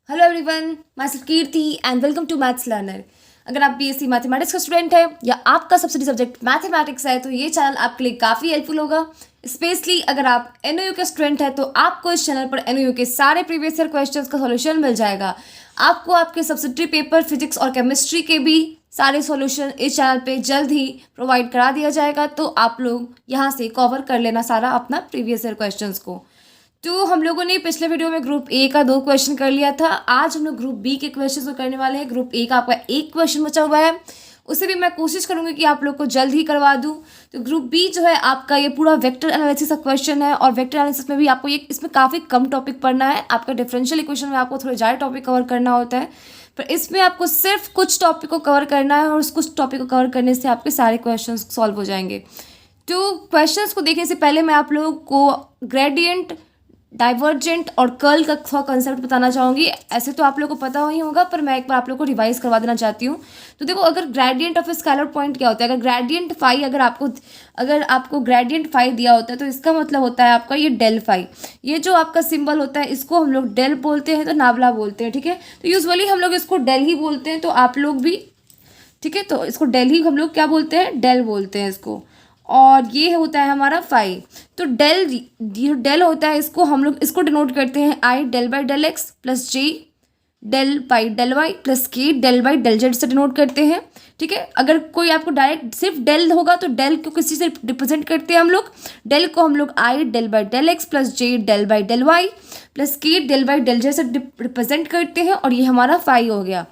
Hello everyone, myself Kirti and welcome to maths learner. अगर आप BSc mathematics का student है या आपका सबसे सब्जेक्ट मैथमेटिक्स है तो ये चैनल आपके लिए काफ़ी हेल्पफुल होगा। स्पेशली अगर आप एनओयू के स्टूडेंट है तो आपको इस चैनल पर एनओयू के सारे प्रीवियस ईयर क्वेश्चंस का सॉल्यूशन मिल जाएगा। आपको आपके सब्सिडरी पेपर फिजिक्स और केमिस्ट्री के भी सारे सॉल्यूशन इस चैनल पे जल्द ही प्रोवाइड करा दिया जाएगा, तो आप लोग यहाँ से कवर कर लेना सारा अपना प्रीवियस ईयर क्वेश्चंस को। तो हम लोगों ने पिछले वीडियो में ग्रुप ए का 2 क्वेश्चन कर लिया था। आज हम लोग ग्रुप बी के क्वेश्चन को करने वाले हैं। ग्रुप ए का आपका 1 क्वेश्चन बचा हुआ है, उसे भी मैं कोशिश करूंगी कि आप लोग को जल्द ही करवा दूं। तो ग्रुप बी जो है आपका ये पूरा वेक्टर एनालिसिस का क्वेश्चन है, और वेक्टर एनालिसिस में भी आपको ये इसमें काफ़ी कम टॉपिक पढ़ना है। आपका डिफरेंशियल इक्वेशन में आपको थोड़े ज़्यादा टॉपिक कवर करना होता है, पर इसमें आपको सिर्फ कुछ टॉपिक को कवर करना है, और उस कुछ टॉपिक को कवर करने से आपके सारे क्वेश्चन सॉल्व हो जाएंगे। तो क्वेश्चंस को देखने से पहले मैं आप लोगों को ग्रेडियंट, डाइवर्जेंट और कर्ल का थोड़ा कंसेप्ट बताना चाहूँगी। ऐसे तो आप लोगों को पता ही होगा, पर मैं एक बार आप लोगों को रिवाइज करवा देना चाहती हूँ। तो देखो, अगर ग्रेडियंट ऑफ स्केलर पॉइंट क्या होता है, अगर ग्रेडियंट फाई अगर आपको ग्रेडियंट फाई दिया होता है तो इसका मतलब होता है आपका ये डेल फाई। ये जो आपका सिंबल होता है इसको हम लोग डेल बोलते हैं, तो नावला बोलते हैं, ठीक है। तो यूजुअली हम लोग इसको डेल ही बोलते हैं, तो आप लोग भी, ठीक है, तो इसको डेल ही हम लोग क्या बोलते हैं, डेल बोलते हैं इसको। और ये होता है हमारा फाई। तो डेल होता है, इसको हम लोग इसको डिनोट करते हैं i del by del x plus j del by del y plus k del by del z से डिनोट करते हैं, ठीक है। अगर कोई आपको डायरेक्ट सिर्फ डेल होगा तो डेल को किसी से रिप्रेजेंट करते हैं हम लोग। डेल को हम लोग i del by del x plus j del by del y plus k del by del z से रिप्रेजेंट करते हैं, और ये हमारा फाई हो गया,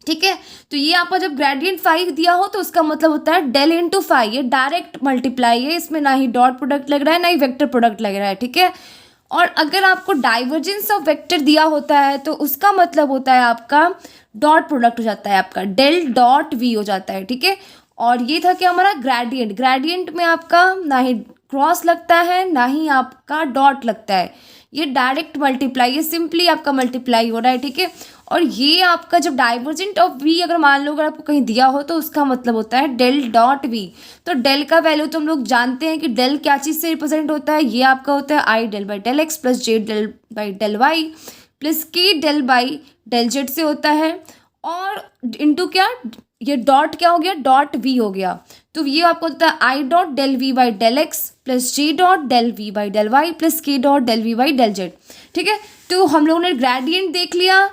ठीक है। तो ये आपका जब ग्रेडियंट फाई दिया हो तो उसका मतलब होता है डेल इंटू फाई। ये डायरेक्ट मल्टीप्लाई है, इसमें ना ही डॉट प्रोडक्ट लग रहा है ना ही वेक्टर प्रोडक्ट लग रहा है, ठीक है। और अगर आपको डाइवर्जेंस ऑफ वेक्टर दिया होता है तो उसका मतलब होता है आपका डॉट प्रोडक्ट हो जाता है, आपका डेल डॉट वी हो जाता है, ठीक है। और ये था कि हमारा ग्रेडियंट, ग्रेडियंट में आपका ना ही क्रॉस लगता है ना ही आपका डॉट लगता है, ये डायरेक्ट मल्टीप्लाई, ये सिंपली आपका मल्टीप्लाई हो रहा है, ठीक है। और ये आपका जब डाइवर्जेंट ऑफ वी अगर मान लो अगर आपको कहीं दिया हो तो उसका मतलब होता है डेल डॉट वी। तो डेल का वैल्यू तो हम लोग जानते हैं कि डेल क्या चीज़ से रिप्रेजेंट होता है, ये आपका होता है i del by del x plus j del by del y plus k del by del z से होता है। और इंटू क्या, ये डॉट क्या हो गया, डॉट वी हो गया। तो ये आपको होता है i dot del we by del x plus j dot del we by del y plus k dot del we by del z, ठीक है। तो हम लोगों ने ग्रेडियंट देख लिया,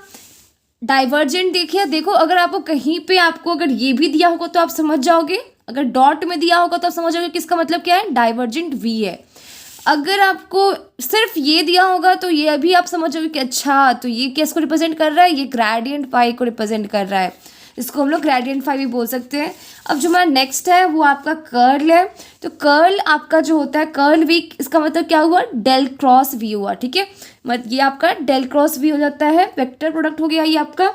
डाइवर्जेंट देखिए। देखो, अगर आपको कहीं पे आपको अगर ये भी दिया होगा तो आप समझ जाओगे, अगर डॉट में दिया होगा तो आप समझ जाओगे कि इसका मतलब क्या है, डाइवर्जेंट वी है। अगर आपको सिर्फ ये दिया होगा तो ये अभी आप समझ जाओगे कि अच्छा, तो ये किसको रिप्रेजेंट कर रहा है, ये ग्रेडियंट फाई को रिप्रेजेंट कर रहा है, इसको हम लोग ग्रेडियंट फाई भी बोल सकते हैं। अब जो हमारा नेक्स्ट है वो आपका कर्ल है। तो कर्ल आपका जो होता है कर्ल वी, इसका मतलब क्या हुआ, डेल क्रॉस वी हुआ, ठीक है। मतलब ये आपका डेल क्रॉस वी हो जाता है, वेक्टर प्रोडक्ट हो गया ये आपका।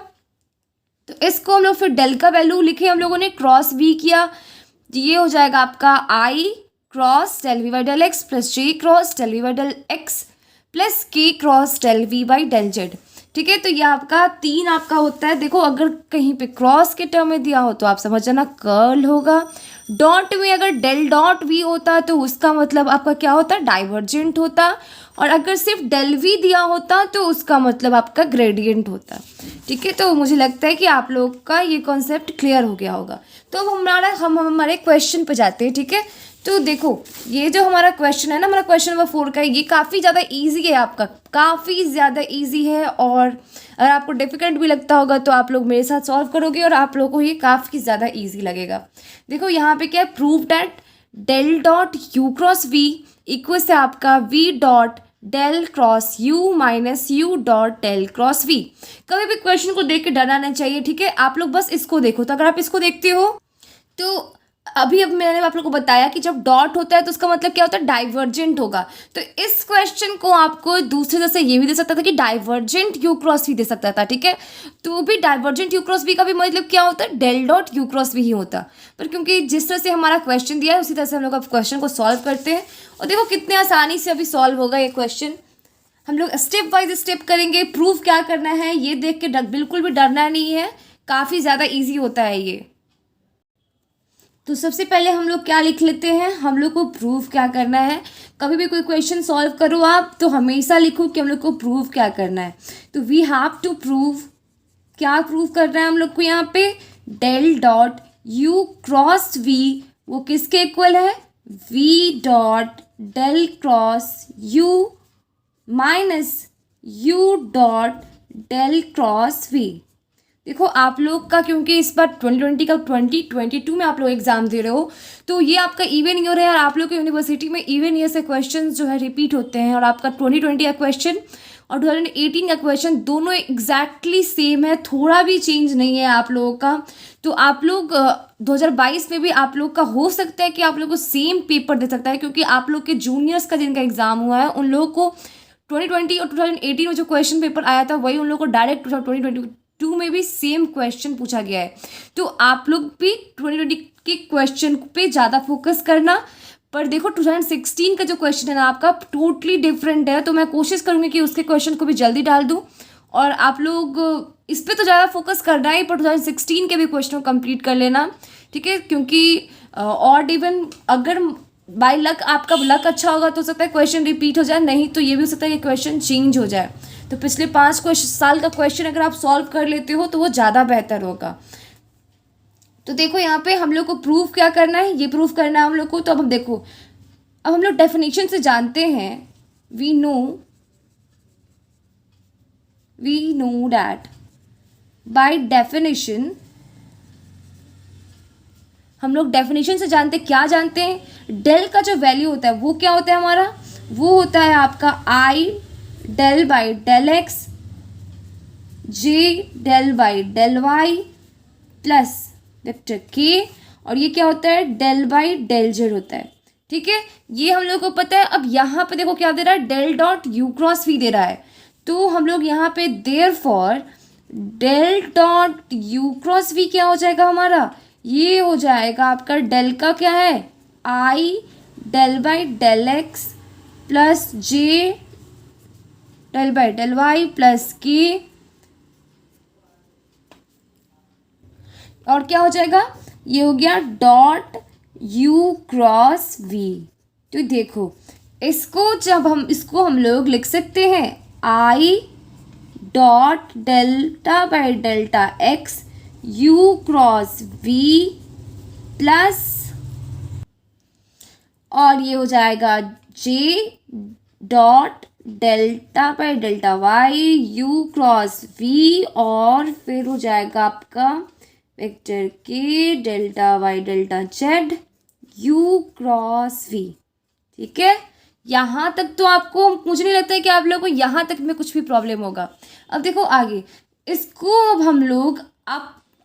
तो इसको हम लोग फिर डेल का वैल्यू लिखे हम लोगों ने, क्रॉस वी किया, तो ये हो जाएगा आपका i cross del we by del x plus j cross del we by del x plus k cross del we by del z, ठीक है। तो ये आपका 3 आपका होता है। देखो, अगर कहीं पे क्रॉस के टर्म में दिया हो तो आप समझ जाना कर्ल होगा। डॉट में अगर डेल डॉट वी होता तो उसका मतलब आपका क्या होता, डाइवर्जेंट होता। और अगर सिर्फ डेल वी दिया होता तो उसका मतलब आपका ग्रेडियंट होता, ठीक है। तो मुझे लगता है कि आप लोग का ये कॉन्सेप्ट क्लियर हो गया होगा। तो अब हम हमारे क्वेश्चन पे जाते हैं, ठीक है। तो देखो, ये जो हमारा क्वेश्चन है ना, हमारा क्वेश्चन नंबर 4 का, ये काफ़ी ज़्यादा इजी है, आपका काफ़ी ज़्यादा इजी है। और अगर आपको डिफिकल्ट भी लगता होगा तो आप लोग मेरे साथ सॉल्व करोगे और आप लोगों को ये काफ़ी ज़्यादा इजी लगेगा। देखो यहाँ पे क्या है, prove that del dot you cross V equal से आपका V dot del cross U minus U dot del cross V. कभी भी क्वेश्चन को देख के डरना नहीं चाहिए, ठीक है। आप लोग बस इसको देखो। तो अगर आप इसको देखते हो तो अभी मैंने आप लोगों को बताया कि जब डॉट होता है तो उसका मतलब क्या होता है, डाइवर्जेंट होगा। तो इस क्वेश्चन को आपको दूसरे जैसे ये भी दे सकता था कि डाइवर्जेंट यू क्रॉस भी दे सकता था, ठीक है। तो भी डाइवर्जेंट यू क्रॉस भी का भी मतलब क्या होता है, डेल डॉट यू क्रॉस भी ही होता। पर क्योंकि जिस तरह से हमारा क्वेश्चन दिया है उसी तरह से हम लोग अब क्वेश्चन को सॉल्व करते हैं। और देखो कितने आसानी से अभी सॉल्व होगा ये क्वेश्चन। हम लोग स्टेप बाय स्टेप करेंगे। प्रूफ क्या करना है ये देख के बिल्कुल भी डरना नहीं है, काफ़ी ज़्यादा ईजी होता है ये। तो सबसे पहले हम लोग क्या लिख लेते हैं, हम लोग को प्रूव क्या करना है। कभी भी कोई क्वेश्चन सॉल्व करो आप तो हमेशा लिखो कि हम लोग को प्रूव क्या करना है। तो वी हैव टू प्रूव, क्या प्रूव करना है हम लोग को यहाँ पे, del dot you cross V वो किसके इक्वल है, V dot del cross U minus U dot del cross V. देखो आप लोग का, क्योंकि इस बार 2020 का 2022 में आप लोग एग्जाम दे रहे हो, तो ये आपका इवन ईयर है और आप लोग की यूनिवर्सिटी में इवन ईयर से क्वेश्चन जो है रिपीट होते हैं, और आपका 2020 का क्वेश्चन और 2018 का क्वेश्चन दोनों एग्जैक्टली सेम है, थोड़ा भी चेंज नहीं है आप लोगों का। तो आप लोग 2022 में भी आप लोग का हो सकता है कि आप लोग को सेम पेपर दे सकता है, क्योंकि आप लोग के जूनियर्स का जिनका एग्जाम हुआ है उन लोगों को 2020 और 2018 में जो क्वेश्चन पेपर आया था वही उन लोगों को डायरेक्ट 2022 में भी सेम क्वेश्चन पूछा गया है। तो आप लोग भी 2020 के क्वेश्चन पे ज़्यादा फोकस करना। पर देखो 2016 का जो क्वेश्चन है ना आपका टोटली डिफरेंट है, तो मैं कोशिश करूँगी कि उसके क्वेश्चन को भी जल्दी डाल दूँ, और आप लोग इस पर तो ज़्यादा फोकस करना ही, पर 2016 के भी क्वेश्चन को कंप्लीट कर लेना, ठीक है। क्योंकि और इवन अगर बाय लक आपका लक अच्छा होगा तो हो सकता है क्वेश्चन रिपीट हो जाए, नहीं तो ये भी हो सकता है कि क्वेश्चन चेंज हो जाए। तो पिछले 5 साल का क्वेश्चन अगर आप सॉल्व कर लेते हो तो वो ज़्यादा बेहतर होगा। तो देखो यहाँ पे हम लोग को प्रूफ क्या करना है, ये प्रूफ करना है हम लोग को। तो अब हम देखो, अब हम लोग डेफिनेशन से जानते हैं, we know that by definition, हम लोग डेफिनेशन से जानते क्या जानते हैं, डेल का जो वैल्यू होता है वो क्या होता है हमारा, वो होता है आपका i del by del x j del by del y plus vector k, और ये क्या होता है, डेल बाई डेल जेड होता है, ठीक है। ये हम लोग को पता है। अब यहाँ पे देखो क्या दे रहा है, del dot you cross v दे रहा है, तो हम लोग यहाँ पे therefore del dot you cross v क्या हो जाएगा हमारा, ये हो जाएगा आपका डेल का क्या है, i del by del x plus j del by del y plus k, और क्या हो जाएगा, ये हो गया डॉट यू क्रॉस वी। तो देखो इसको हम लोग लिख सकते हैं I dot delta by delta X U cross V plus, और ये हो जाएगा J dot delta by delta Y U cross V, और फिर हो जाएगा आपका vector K delta by delta Z U cross V, ठीक है। यहाँ तक तो आपको, मुझे नहीं लगता है कि आप लोगों को यहाँ तक में कुछ भी प्रॉब्लम होगा। अब देखो आगे इसको, अब हम लोग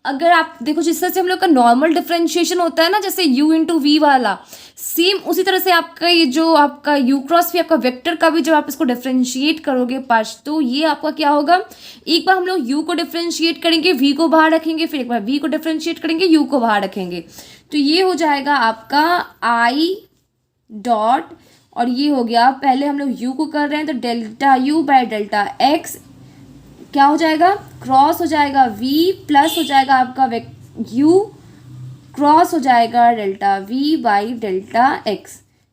अगर आप देखो जिस तरह से हम लोग का नॉर्मल डिफरेंशिएशन होता है ना, जैसे u इंटू वी वाला, सेम उसी तरह से आपका ये जो आपका u क्रॉस वी आपका वेक्टर का भी जब आप इसको डिफरेंशिएट करोगे पार्ट्स, तो ये आपका क्या होगा, एक बार हम लोग u को डिफरेंशिएट करेंगे, v को बाहर रखेंगे, फिर एक बार v को डिफरेंशिएट करेंगे, u को बाहर रखेंगे, तो ये हो जाएगा आपका i डॉट, और ये हो गया, पहले हम लोग u को कर रहे हैं तो delta u by delta x क्या हो जाएगा, क्रॉस हो जाएगा v प्लस हो जाएगा आपका u क्रॉस हो जाएगा delta v by delta x,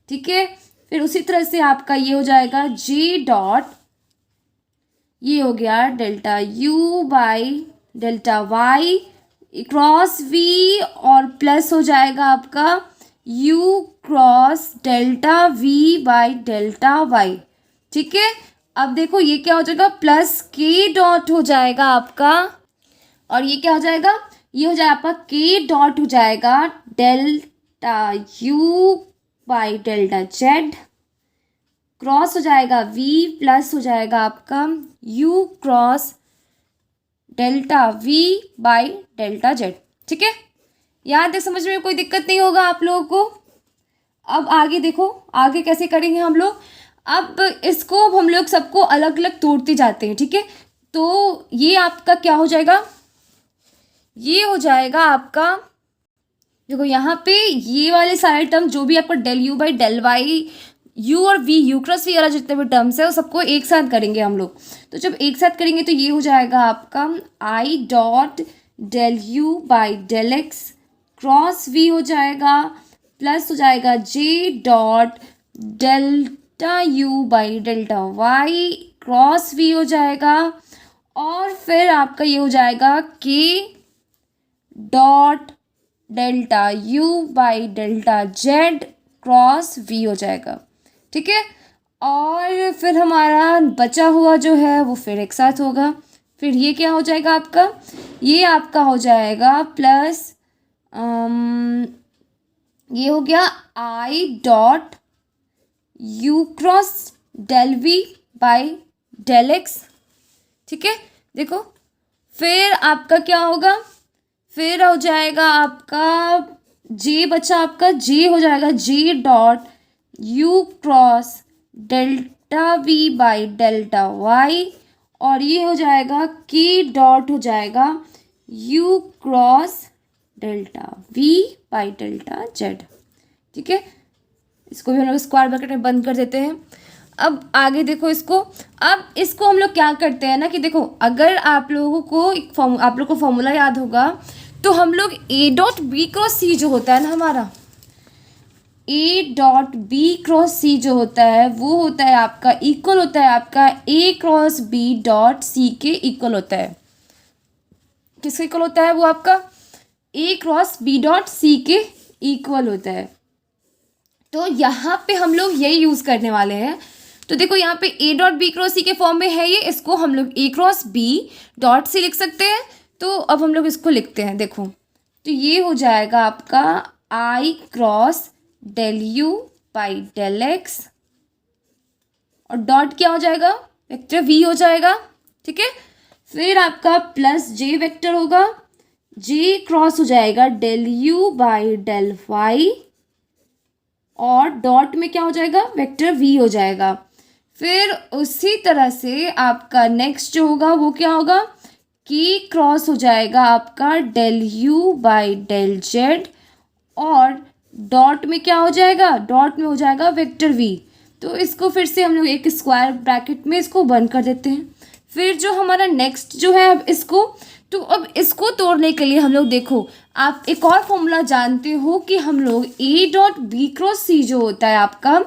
ठीक है। फिर उसी तरह से आपका ये हो जाएगा j डॉट, ये हो गया delta u by delta y cross v, और प्लस हो जाएगा आपका u cross delta v by delta y, ठीक है। अब देखो ये क्या हो जाएगा, प्लस के डॉट हो जाएगा आपका, और ये क्या हो जाएगा, ये हो जाएगा आपका के डॉट हो जाएगा delta U by delta Z cross हो जाएगा v प्लस हो जाएगा आपका u cross delta v by delta Z, ठीक है। यहाँ तक समझ में कोई दिक्कत नहीं होगा आप लोगों को। अब आगे देखो, आगे कैसे करेंगे हम लोग, अब इसको हम लोग सबको अलग अलग तोड़ते जाते हैं, ठीक है। तो ये आपका क्या हो जाएगा, ये हो जाएगा आपका, देखो यहाँ पे ये वाले सारे टर्म जो भी आपका del you by del Y U और वी यू क्रॉस वी वाला जितने भी टर्म्स है वो सबको एक साथ करेंगे हम लोग। तो जब एक साथ करेंगे तो ये हो जाएगा आपका I dot del you by del X cross V हो जाएगा प्लस हो जाएगा J dot delta you by delta Y cross V हो जाएगा और फिर आपका ये हो जाएगा K dot delta you by delta Z cross V हो जाएगा। ठीक है, और फिर हमारा बचा हुआ जो है वो फिर एक साथ होगा। फिर ये क्या हो जाएगा आपका, ये आपका हो जाएगा प्लस ये हो गया I dot you cross del we by del X. ठीक है, देखो फिर आपका क्या होगा, फिर हो जाएगा आपका जे बचा, आपका जे हो जाएगा J dot you cross delta V by delta Y और ये हो जाएगा के डॉट हो जाएगा U cross delta V by delta Z. ठीक है, इसको भी हम लोग स्क्वायर ब्रैकेट में बंद कर देते हैं। अब आगे देखो इसको, अब इसको हम लोग क्या करते हैं ना कि देखो अगर आप लोगों को आप लोग को फॉर्मूला याद होगा तो हम लोग ए डॉट बी क्रॉस सी जो होता है ना हमारा, ए डॉट बी क्रॉस सी जो होता है वो होता है आपका इक्वल होता है आपका ए क्रॉस बी डॉट सी के इक्वल होता है। किसके इक्वल होता है वो आपका ए क्रॉस बी डॉट सी के इक्वल होता है। तो यहाँ पे हम लोग यही यूज़ करने वाले हैं। तो देखो यहाँ पे ए डॉट बी क्रॉस सी के फॉर्म में है ये, इसको हम लोग ए क्रॉस बी डॉट सी लिख सकते हैं। तो अब हम लोग इसको लिखते हैं, देखो तो ये हो जाएगा आपका i cross del you by del x और डॉट क्या हो जाएगा, वेक्टर वी हो जाएगा। ठीक है, फिर आपका प्लस जे वेक्टर होगा, जे क्रॉस हो जाएगा del you by del Y और डॉट में क्या हो जाएगा, वेक्टर वी हो जाएगा। फिर उसी तरह से आपका नेक्स्ट जो होगा वो क्या होगा, की क्रॉस हो जाएगा आपका del you by del Z और डॉट में क्या हो जाएगा, डॉट में हो जाएगा वेक्टर वी। तो इसको फिर से हम लोग एक स्क्वायर ब्रैकेट में इसको बंद कर देते हैं। फिर जो हमारा नेक्स्ट जो है अब इसको, तो अब इसको तोड़ने के लिए हम लोग देखो आप एक और फॉर्मूला जानते हो कि हम लोग ए डॉट बी क्रॉस सी जो होता है आपका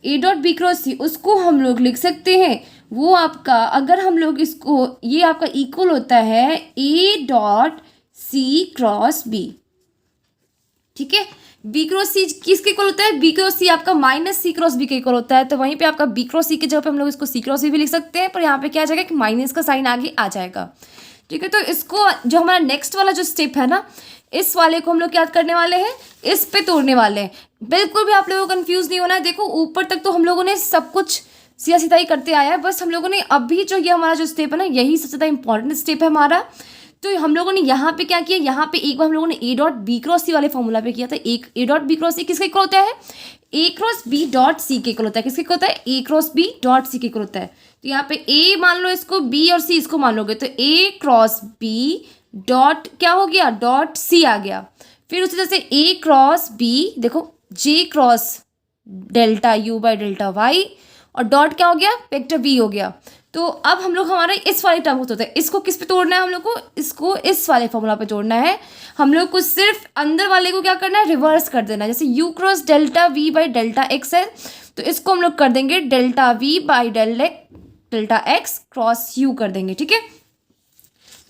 ए डॉट बी क्रॉस सी उसको हम लोग लिख सकते हैं। वो आपका अगर हम लोग इसको, ये आपका इक्वल होता है A dot C cross B. ठीक है, बी क्रॉस सी किसके इक्वल होता है, बी क्रॉस सी आपका माइनस सी क्रॉस बी के इक्वल होता है। तो वहीं पे आपका बी क्रॉस सी के जगह पे हम लोग इसको सी क्रॉस सी भी लिख सकते हैं, पर यहाँ पे क्या आ जाएगा कि माइनस का साइन आगे आ जाएगा। ठीक है, तो इसको जो हमारा नेक्स्ट वाला जो स्टेप है ना, इस वाले को हम लोग क्या करने वाले हैं, इस पे तोड़ने वाले हैं। बिल्कुल भी आप लोगों को कंफ्यूज नहीं होना है। देखो ऊपर तक तो हम लोगों ने सब कुछ सीधा सीधा ही करते आया है, बस हम लोगों ने अभी जो ये हमारा जो स्टेप है ना, यही सबसे ज़्यादा इंपॉर्टेंट स्टेप है हमारा। तो हम लोगों ने यहाँ पे क्या किया, यहाँ पे एक बार हम लोगों ने ए डॉट बी क्रॉस सी वाले फॉर्मूला पे किया था। एक ए डॉट बी क्रॉस सी किसका इक्वल होता है, ए क्रॉस बी डॉट सी के इक्वल होता है। किसके इक्वल होता है, ए क्रॉस बी डॉट सी के इक्वल होता है। तो यहाँ पे ए मान लो इसको, बी और सी इसको मान लोगे, तो ए क्रॉस बी डॉट क्या हो गया, डॉट सी आ गया। फिर उसी तरह से ए क्रॉस बी, देखो j cross delta you by delta Y और डॉट क्या हो गया, वेक्टर वी हो गया। तो अब हम लोग हमारा इस वाले टर्म होता है, इसको किस पे तोड़ना है हम लोग को, इसको इस वाले फॉर्मूला पे तोड़ना है। हम लोग को सिर्फ अंदर वाले को क्या करना है, रिवर्स कर देना है। जैसे you cross delta V by delta x है, तो इसको हम लोग कर देंगे delta V by delta X cross you कर देंगे। ठीक है,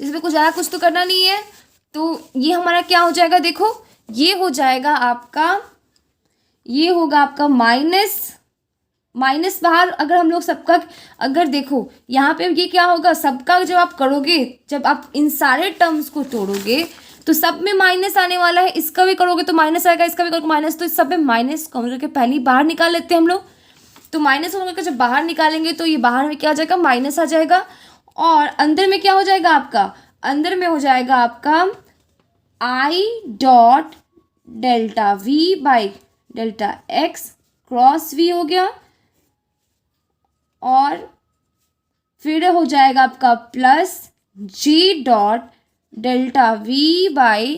इसमें कुछ ज़्यादा कुछ तो करना नहीं है। तो ये हमारा क्या हो जाएगा, देखो ये हो जाएगा आपका, ये होगा आपका माइनस बाहर। अगर हम लोग सबका, अगर देखो यहाँ पे ये क्या होगा, सबका जब आप करोगे, जब आप इन सारे टर्म्स को तोड़ोगे तो सब में माइनस आने वाला है। इसका भी करोगे तो माइनस आएगा, इसका भी करोगे माइनस। तो इस सब में माइनस कॉमन करके पहले ही बाहर निकाल लेते हैं हम लोग। तो माइनस कॉमन करके जब बाहर निकालेंगे तो ये बाहर में क्या आ जाएगा, माइनस आ जाएगा। और अंदर में क्या हो जाएगा आपका, अंदर में हो जाएगा आपका I dot delta V by delta X cross V हो गया और फिर हो जाएगा आपका plus J dot delta V by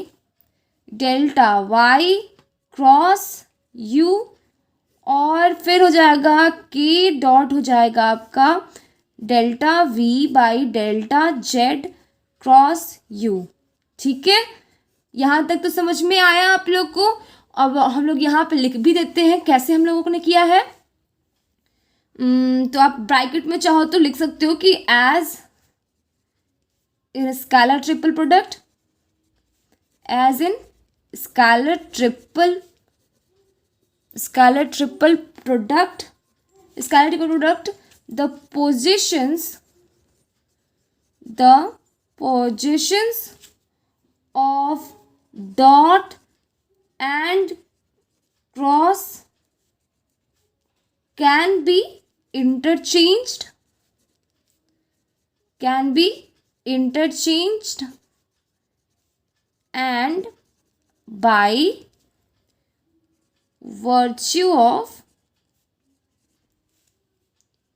delta Y cross U और फिर हो जाएगा के डॉट हो जाएगा आपका delta V by delta Z cross U. ठीक है, यहाँ तक तो समझ में आया आप लोग को। अब हम लोग यहाँ पे लिख भी देते हैं कैसे हम लोगों ने किया है। तो आप ब्रैकेट में चाहो तो लिख सकते हो कि as in scalar triple product, as in scalar triple product, the positions of dot and cross can be interchanged and by virtue of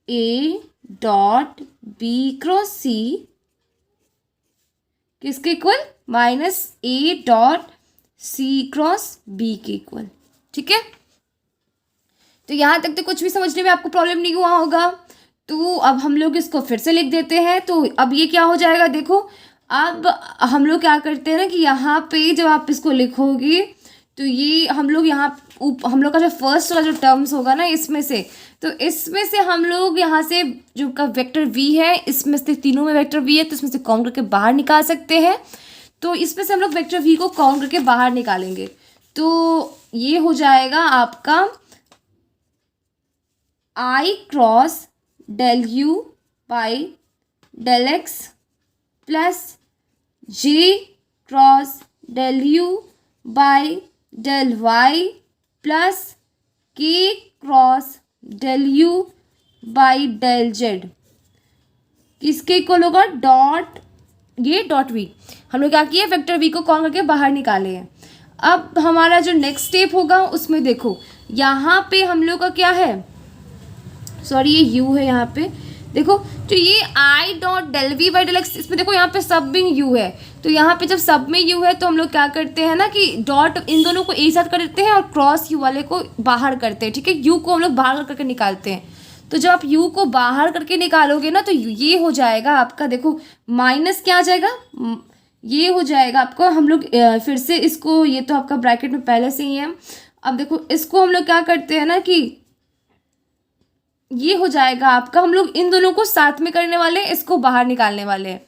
A dot B cross C किसके equal, minus A dot C cross B के equal. ठीक है, तो यहाँ तक तो कुछ भी समझने में आपको प्रॉब्लम नहीं हुआ होगा। तो अब हम लोग इसको फिर से लिख देते हैं। तो अब ये क्या हो जाएगा, देखो अब हम लोग क्या करते हैं ना कि यहाँ पे जब आप इसको लिखोगे तो ये हम लोग हम लोग का जो फर्स्ट वाला जो टर्म्स होगा ना इसमें से, तो इसमें से हम लोग यहाँ से जो का वेक्टर v है, इसमें से तीनों में वेक्टर v है तो इसमें से काउंट करके बाहर निकाल सकते हैं। तो इसमें से हम लोग वेक्टर v को काउंट करके बाहर निकालेंगे। तो ये हो जाएगा आपका i cross del u by del x plus j cross del u by del y plus k cross del u by del z किसके इक्वल होगा, डॉट ये डॉट v। हम लोग क्या किए, वेक्टर v को कॉन करके बाहर निकाले हैं। अब हमारा जो नेक्स्ट स्टेप होगा उसमें देखो यहाँ पे हम लोग का क्या है, सॉरी ये u है यहाँ पे, देखो तो ये i dot del we by del X, इसमें देखो यहाँ पे सब में u है। तो यहाँ पे जब सब में u है तो हम लोग क्या करते हैं ना कि डॉट इन दोनों को एक साथ कर देते हैं और क्रॉस u वाले को बाहर करते हैं। ठीक है, u को हम लोग बाहर करके निकालते हैं। तो जब आप u को बाहर करके निकालोगे ना तो ये हो जाएगा आपका, देखो माइनस क्या आ जाएगा, ये हो जाएगा आपको। हम लोग फिर से इसको, ये तो आपका ब्रैकेट में पहले से ही है। अब देखो इसको हम लोग क्या करते हैं ना कि ये हो जाएगा आपका, हम लोग इन दोनों को साथ में करने वाले हैं, इसको बाहर निकालने वाले हैं।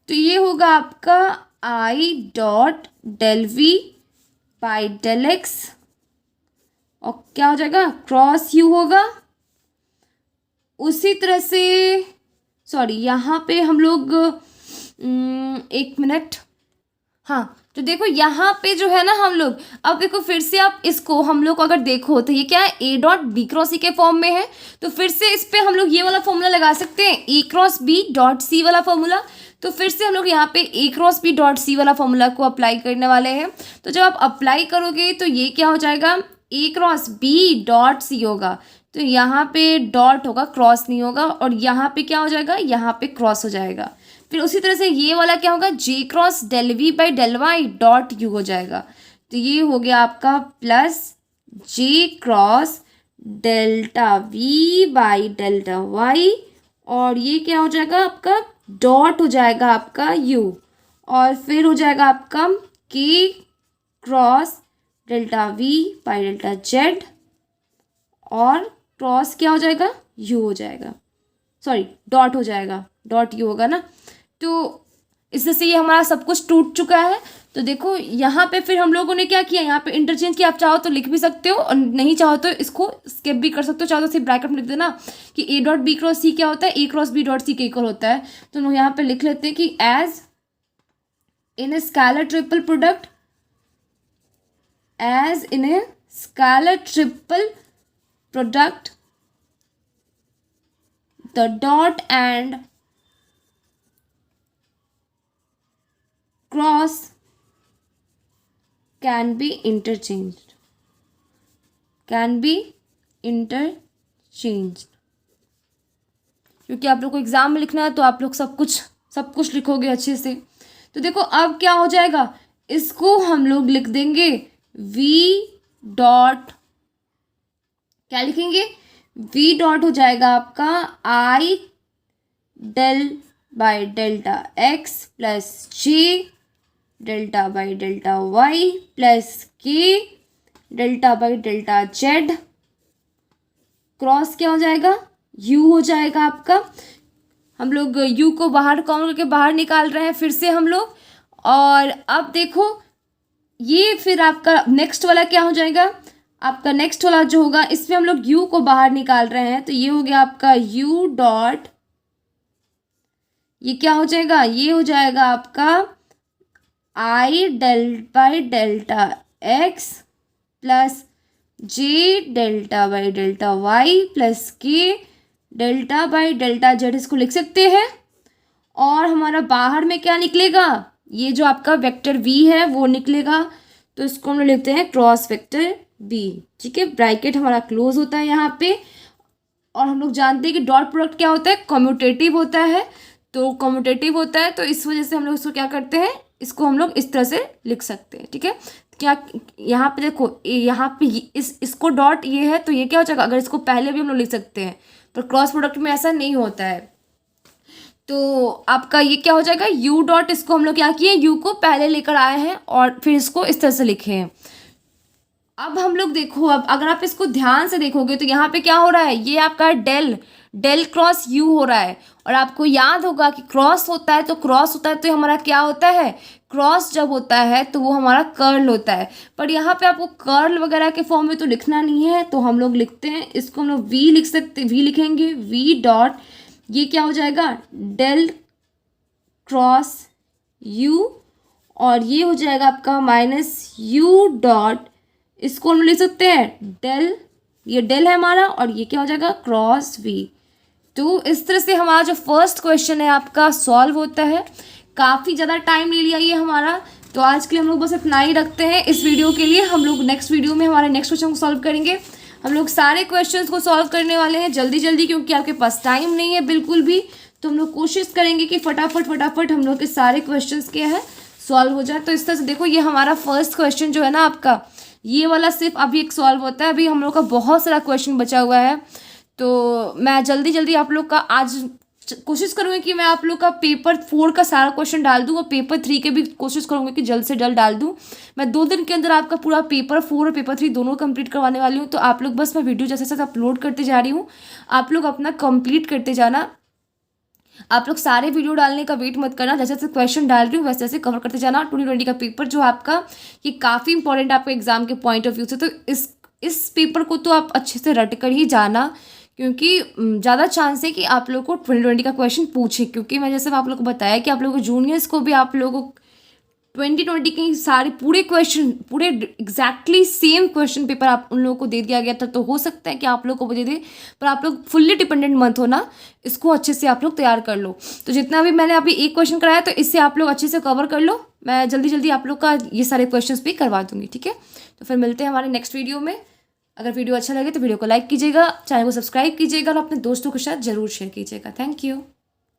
तो ये होगा आपका i dot del we by del x और क्या हो जाएगा, क्रॉस u होगा। उसी तरह से सॉरी यहाँ पे हम लोग एक मिनट, हाँ तो देखो यहाँ पे जो है ना हम लोग, अब देखो फिर से आप इसको हम लोग अगर देखो तो ये क्या है, a डॉट बी क्रॉस सी के फॉर्म में है। तो फिर से इस पे हम लोग ये वाला फॉर्मूला लगा सकते हैं, a cross B dot C वाला फॉर्मूला। तो फिर से हम लोग यहाँ पे a cross B dot C वाला फॉर्मूला को अप्लाई करने वाले हैं। तो जब आप अप्लाई करोगे तो ये क्या हो जाएगा, a cross B dot C होगा। तो यहाँ पे डॉट होगा, क्रॉस नहीं होगा, और यहाँ पे क्या हो जाएगा, यहाँ पे क्रॉस हो जाएगा। फिर उसी तरह से ये वाला क्या होगा, j cross del we by del Y dot U हो जाएगा। तो ये हो गया आपका plus j cross delta V by delta Y, और ये क्या हो जाएगा आपका, डॉट हो जाएगा आपका u, और फिर हो जाएगा आपका k cross delta V by delta Z, और क्रॉस क्या हो जाएगा, u हो जाएगा, सॉरी डॉट हो जाएगा, डॉट u होगा ना। तो इससे से ये हमारा सब कुछ टूट चुका है। तो देखो यहाँ पे फिर हम लोगों ने क्या किया, यहाँ पे इंटरचेंज किया। आप चाहो तो लिख भी सकते हो और नहीं चाहो तो इसको स्किप भी कर सकते हो। चाहो तो सिर्फ ब्रैकेट में लिख देना कि a dot B cross C क्या होता है, a cross B dot C के इक्वल होता है। तो हम यहाँ पे लिख लेते हैं कि as in a scalar triple product, as in a scalar triple product the dot and cross can be interchanged, क्योंकि आप लोग को एग्जाम में लिखना है तो आप लोग सब कुछ लिखोगे अच्छे से। तो देखो अब क्या हो जाएगा, इसको हम लोग लिख देंगे v डॉट, क्या लिखेंगे, v डॉट हो जाएगा आपका i del by delta x plus j delta by delta y plus k delta by delta Z cross क्या हो जाएगा, यू हो जाएगा आपका। हम लोग यू को बाहर काउंट करके बाहर निकाल रहे हैं फिर से हम लोग। और अब देखो ये फिर आपका नेक्स्ट वाला क्या हो जाएगा, आपका नेक्स्ट वाला जो होगा इसमें हम लोग u को बाहर निकाल रहे हैं, तो ये हो गया आपका u डॉट, ये क्या हो जाएगा, ये हो जाएगा आपका i del by delta x plus j delta by delta y plus k delta by delta z, इसको लिख सकते हैं। और हमारा बाहर में क्या निकलेगा, ये जो आपका वेक्टर v है वो निकलेगा, तो इसको हम लोग लिखते हैं क्रॉस वेक्टर b। ठीक है, ब्रैकेट हमारा क्लोज होता है यहाँ पे। और हम लोग जानते हैं कि डॉट प्रोडक्ट क्या होता है, कम्यूटेटिव होता है, तो कम्यूटेटिव होता है तो इस वजह से हम लोग इसको क्या करते हैं, इसको हम लोग इस तरह से लिख सकते हैं। ठीक है, क्या यहाँ पे देखो, यहाँ पे इसको डॉट ये है तो ये क्या हो जाएगा, अगर इसको पहले भी हम लोग लिख सकते हैं, पर क्रॉस प्रोडक्ट में ऐसा नहीं होता है। तो आपका ये क्या हो जाएगा, u डॉट, इसको हम लोग क्या किए, u को पहले लेकर आए हैं और फिर इसको इस तरह से लिखे हैं। अब हम लोग देखो, अब अगर आप इसको ध्यान से देखोगे तो यहाँ पे क्या हो रहा है, ये आपका डेल क्रॉस u हो रहा है। और आपको याद होगा कि क्रॉस होता है तो हमारा क्या होता है, क्रॉस जब होता है तो वो हमारा कर्ल होता है। पर यहाँ पे आपको कर्ल वगैरह के फॉर्म में तो लिखना नहीं है, तो हम लोग लिखते हैं, इसको हम लोग v लिख सकते, v लिखेंगे, v डॉट, ये क्या हो जाएगा, डेल क्रॉस u, और ये हो जाएगा आपका माइनस u डॉट, इसको हम लिख सकते हैं डेल, ये डेल है हमारा, और ये क्या हो जाएगा क्रॉस v। तो इस तरह से हमारा जो फर्स्ट क्वेश्चन है आपका सॉल्व होता है। काफ़ी ज़्यादा टाइम ले लिया ये हमारा, तो आज के लिए हम लोग बस इतना ही रखते हैं इस वीडियो के लिए। हम लोग नेक्स्ट वीडियो में हमारे नेक्स्ट क्वेश्चन को सॉल्व करेंगे। हम लोग सारे क्वेश्चंस को सॉल्व करने वाले हैं जल्दी जल्दी, क्योंकि आपके पास टाइम नहीं है बिल्कुल भी। तो हम लोग कोशिश करेंगे कि फटाफट हम लोग के सारे क्वेश्चंस क्या है सॉल्व हो जाए। तो इस तरह से देखो, ये हमारा फर्स्ट क्वेश्चन जो है ना आपका, ये वाला सिर्फ अभी एक सॉल्व होता है, अभी हम लोग का बहुत सारा क्वेश्चन बचा हुआ है। तो मैं जल्दी आप लोग का आज कोशिश करूँगी कि मैं आप लोग का पेपर 4 का सारा क्वेश्चन डाल दूँ, और पेपर 3 के भी कोशिश करूँगी कि जल्द से जल्द डाल दूँ। मैं 2 दिन के अंदर आपका पूरा पेपर 4 और पेपर 3 दोनों कंप्लीट करवाने वाली हूँ। तो आप लोग बस, मैं वीडियो जैसे जैसे अपलोड करते जा रही हूँ, आप लोग अपना कंप्लीट करते जाना। आप लोग सारे वीडियो डालने का वेट मत करना, जैसे जैसे क्वेश्चन डाल रही हूँ वैसे वैसे कवर करते जाना। 2020 का पेपर जो आपका, ये काफ़ी इंपॉर्टेंट आपके एग्जाम के पॉइंट ऑफ व्यू से, तो इस पेपर को तो आप अच्छे से रट कर ही जाना, क्योंकि ज़्यादा चांस है कि आप लोग को 2020 का क्वेश्चन पूछे। क्योंकि मैं जैसे आप लोग को बताया कि आप लोगों को जूनियर्स को भी आप लोगों को 2020 के सारे पूरे क्वेश्चन, पूरे एग्जैक्टली सेम क्वेश्चन पेपर आप उन लोगों को दे दिया गया था। तो हो सकता है कि आप लोग को दे दे, पर आप लोग फुल्ली डिपेंडेंट मत हो ना, इसको अच्छे से आप लोग तैयार कर लो। तो जितना भी मैंने अभी एक क्वेश्चन कराया, तो इससे आप लोग अच्छे से कवर कर लो। मैं जल्दी आप लोग का ये सारे क्वेश्चन भी करवा दूँगी। ठीक है, तो फिर मिलते हैं हमारे नेक्स्ट वीडियो में। अगर वीडियो अच्छा लगे तो वीडियो को लाइक कीजिएगा, चैनल को सब्सक्राइब कीजिएगा, और अपने दोस्तों के साथ ज़रूर शेयर कीजिएगा। Thank you.